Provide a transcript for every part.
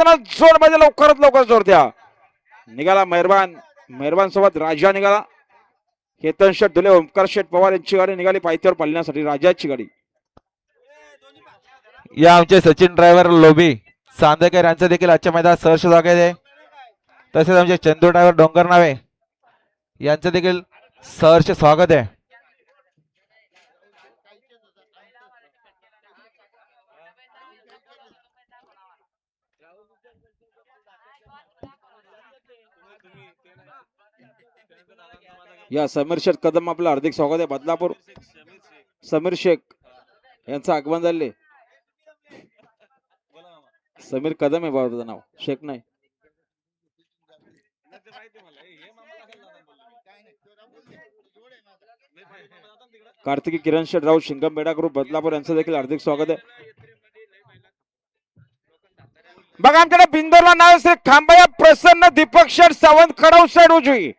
जोड मध्ये लवकरात लवकर जोड द्या. निघाला मेहरबान सोबत राजा निघाला. केतन शेठ धुले ओमकार शेठ पवार यांची गाडी निघाली पायथ्यावर पळण्यासाठी राजाची गाडी. या आमचे सचिन ड्रायव्हर लोभी चांदेकर यांचं देखील आजच्या मैदानात सहर्ष स्वागत आहे. तसेच आमचे चंदू ड्रायव्हर डोंगर नावे यांचं देखील सहर्ष स्वागत आहे. या समीर शेख कदम आपलं हार्दिक स्वागत आहे. बदलापूर समीर शेख यांचं आगमन झाले. समीर कदम आहे बाबा नाव, शेख नाही. कार्तिकी किरण शेठ राऊत शिंगम बेडा ग्रुप बदलापूर यांचं देखील हार्दिक स्वागत आहे. बघा आमच्याकडे बिंदोरला नाव श्री खांबया प्रसन्न दीपक शेठ सावंत खडाव शेठ उजवी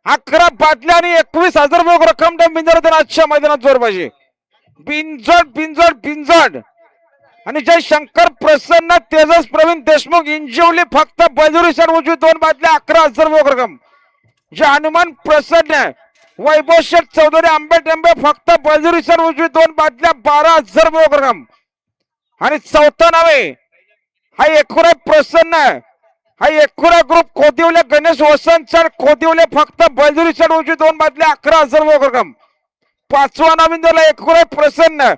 11 बाटल्या आणि 21,000 रक्कम बिंदोर आजच्या मैदानात जोर पाहिजे. बिंजोड आणि जय शंकर प्रसन्न तेजस प्रवीण देशमुख इंजिवली फक्त बजुरी शेठ उजवी 2 बाटल्या 11,000 रक्कम. जे हनुमान प्रसन्न वैभव शेठ चौधरी आंबे टेंबे फक्त बजुरी शेठ उजवी 2 बाटल्या 12,000 रक्कम. आणि चौथा नावे हा एकुरा प्रसन्न हा एकुरा ग्रुप कोदिवले गणेश वसंत सर कोदिवले फक्त बलजुरी सर उंची 2 बाटल्या 11,000 रक्कम. पाचवा नाविंदरला एकुरा प्रसन्न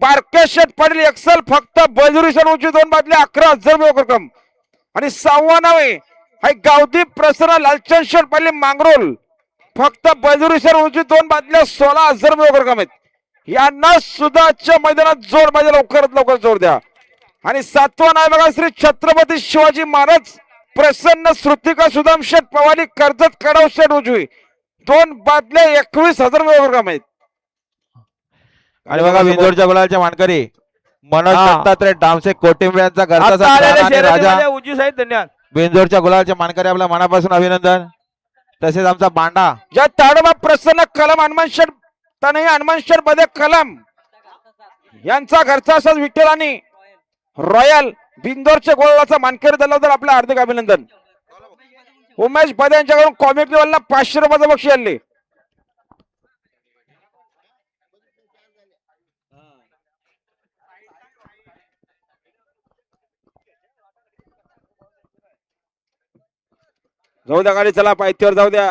बारके शेठ पाटील एक्सल फक्त बलजुरी सर उंची 2 बाटल्या 11,000 रक्कम. आणि सहावा नावे हा गावदीप प्रसन्न लालचंद शेठ पाटील मांगरोल फक्त बलजुरी सर उंची 2 बाटल्या 16,000 रक्कम आहेत. यांना सुद्धा मैदानात जोड मध्ये लवकरात लवकर जोड द्या. आणि सातवा नाव बघा श्री छत्रपती शिवाजी महाराज प्रसन्न श्रुतिका सुदाम शेठ पवारी कर्जत कडाव शेठ उजवी 2 बाटल्या 21,000 रक्कम आहेत. आणि बघा बिंदोरच्या गुलालच्या मानकरी मनोज दत्तात्रय डामसे कोटिंबे यांचा घरचा राजा उजवी साहेब धन्यवाद. बिंदोरच्या गुलालच्या मानकरी आपल्या मनापासून अभिनंदन. तसेच आमचा बांडा ज्या ताडोबा प्रसन्न कलम हनुमान शेठ तनय हनुमान शेठ बदे कलम यांचा घरचा असाच विठ्ठल आणि रॉयल बिंदोरच्या गोळाचा मानकरी झाला तर आपलं हार्दिक अभिनंदन. उमेश बदे यांच्याकडून कॉमेडी वाला 500 रुपयाचं बक्षीस आणले. जाऊ द्या गाडी चला पायथ्यावर जाऊ द्या.